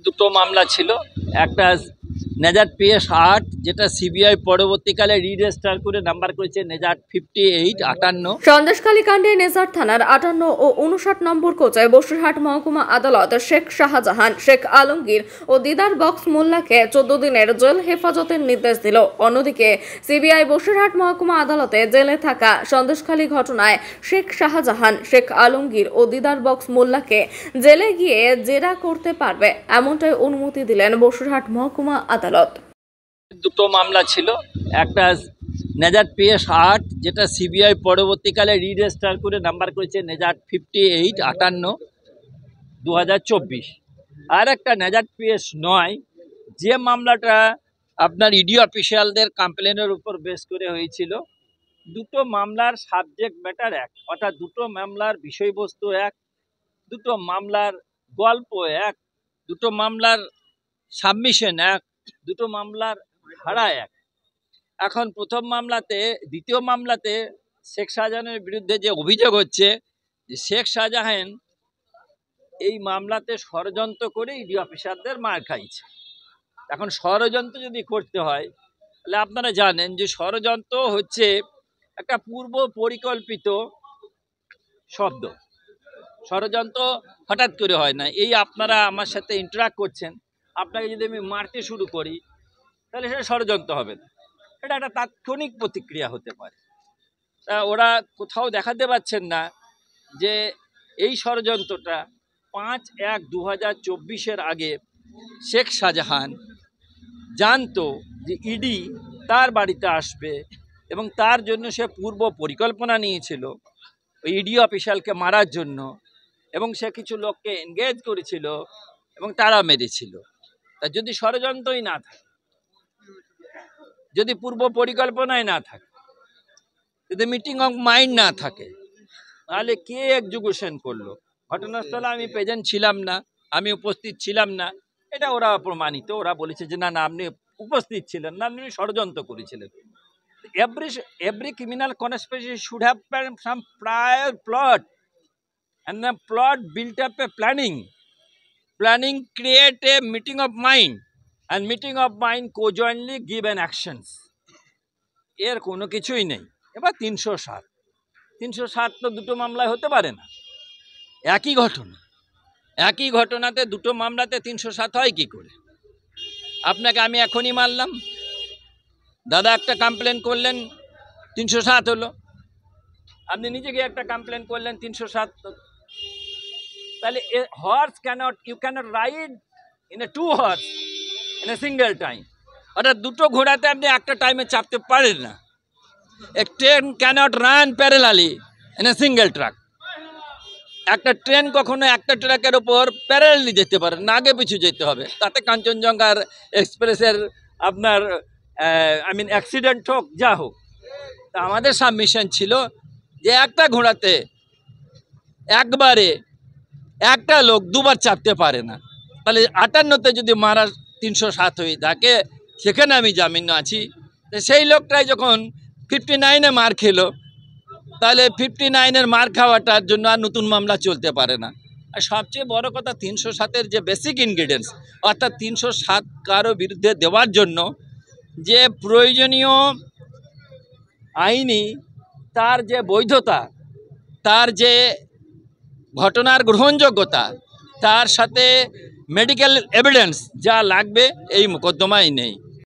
দুটো মামলা ছিল। একটা নেজাট PS 8, যেটা সিবিআই পরবর্তীকালে রিরেজিস্টার করে নাম্বার করেছে নেজাট 5858। সন্দেশখালী কাণ্ডে নেজাট থানার 58 ও 59 নম্বর কোচায় বসিরহাট মহকুমা আদালত শেখ শাহজাহান, শেখ আলমগীর ও দিদার বক্স মোল্লাকে 14 দিনের জেল হেফাজতের নির্দেশ দিল। অন্যদিকে সিবিআই বসিরহাট মহকুমা আদালতে জেলে থাকা সন্দেশখালী ঘটনায় শেখ শাহজাহান, শেখ আলমগীর ও দিদার বক্স মোল্লাকে জেলে গিয়ে জেরা করতে পারবে, এমনটাই অনুমতি দিলেন বসিরহাট মহকুমা আদালত। দুটো মামলা ছিল। একটা নেজাট PS 8, যেটা সিবিআই পরবর্তীকালে রিরেজিস্টার করে নাম্বার করেছে নেজাট 5858 2024। আর একটা নেজাট PS 9, যে মামলাটা আপনার ইডি অফিসিয়ালদের কমপ্লেনের উপর বেস করে হয়েছিল। দুটো মামলার সাবজেক্ট ম্যাটার এক, অর্থাৎ দুটো মামলার বিষয়বস্তু এক, দুটো মামলার গল্প এক, দুটো মামলার সাবমিশন এক, দুটো মামলার ধারা এক। এখন দ্বিতীয় মামলাতে শেখ শাহজাহানের বিরুদ্ধে যে অভিযোগ হচ্ছে যে শেখ শাহজাহান এই মামলাতে ষড়যন্ত্র করে ইডি অফিসারদের মার খাইছে। এখন ষড়যন্ত্র যদি করতে হয় তাহলে আপনারা জানেন যে ষড়যন্ত্র হচ্ছে একটা পূর্ব পরিকল্পিত শব্দ। ষড়যন্ত্র হঠাৎ করে হয় না। এই আপনারা আমার সাথে ইন্টারাক্ট করছেন, আপনাকে যদি আমি মারতে শুরু করি তাহলে সেটা ষড়যন্ত্র হবে না, এটা একটা তাৎক্ষণিক প্রতিক্রিয়া হতে পারে। তা ওরা কোথাও দেখাতে পারছেন না যে এই ষড়যন্ত্রটা 5/1/2024 আগে শেখ শাহজাহান জানতো যে ইডি তার বাড়িতে আসবে এবং তার জন্য সে পূর্ব পরিকল্পনা নিয়েছিল ওই ইডি অফিসারকে মারার জন্য, এবং সে কিছু লোককে এনগেজ করেছিল এবং তারা মেরেছিল। তা যদি ষড়যন্ত্রই না থাকে, যদি পূর্ব পরিকল্পনায় না থাকে, যদি মিটিং অফ মাইন্ড না থাকে, তাহলে কে এক্সিকিউশন করলো? ঘটনাস্থলে আমি প্রেজেন্ট ছিলাম না, আমি উপস্থিত ছিলাম না, এটা ওরা প্রমাণিত। ওরা বলেছে যে না না আপনি উপস্থিত ছিলেন না, আপনি ষড়যন্ত্র করেছিলেন। Every criminal conspiracy should have some prior plot, and the plot built up a planning create a meeting of mind, and meeting of mind conjointly give an actions. এর কোনো কিছুই নেই। এবার 307 তো দুটো মামলায় হতে পারে না। একই ঘটনাতে দুটো মামলাতে 307 হয় কি করে? আপনাকে আমি এখনই মারলাম, দাদা একটা কমপ্লেন করলেন 307 হলো, আপনি নিজেকে একটা কমপ্লেন করলেন 307। তাহলে you cannot ride in a two horse in a single time, অর্থাৎ দুটো ঘোড়াতে আপনি একটা টাইমে চাপতে পারেন না। A train cannot run parallelly in a single track. একটা ট্রেন কখনো একটা ট্র্যাকের উপর প্যারালালি যেতে পারে না, আগে পিছু যেতে হবে। তাতে কাঞ্চনজঙ্ঘার এক্সপ্রেসের আপনার অ্যাক্সিডেন্ট হোক যা হোক, তা আমাদের সাবমিশন ছিল যে একটা ঘোড়াতে একবারে একটা লোক দুবার চাপতে পারে না। তাহলে 58তে যদি মারা 307 হয়ে থাকে, সেখানে আমি জামিন আছি। সেই লোকটাই যখন 59-এ মার খেলো, তাহলে 59-এর মার খাওয়াটার জন্য আর নতুন মামলা চলতে পারে না। আর সবচেয়ে বড় কথা 307-এর যে বেসিক ইনগ্রিডিয়েন্টস, অর্থাৎ 307 কারো বিরুদ্ধে দেওয়ার জন্য যে প্রয়োজনীয় আইনি তার যে বৈধতা, তার যে ঘটনার গ্রহণযোগ্যতা, তার সাথে মেডিকেল এভিডেন্স যা লাগবে এই মোকদ্দমায় নেই।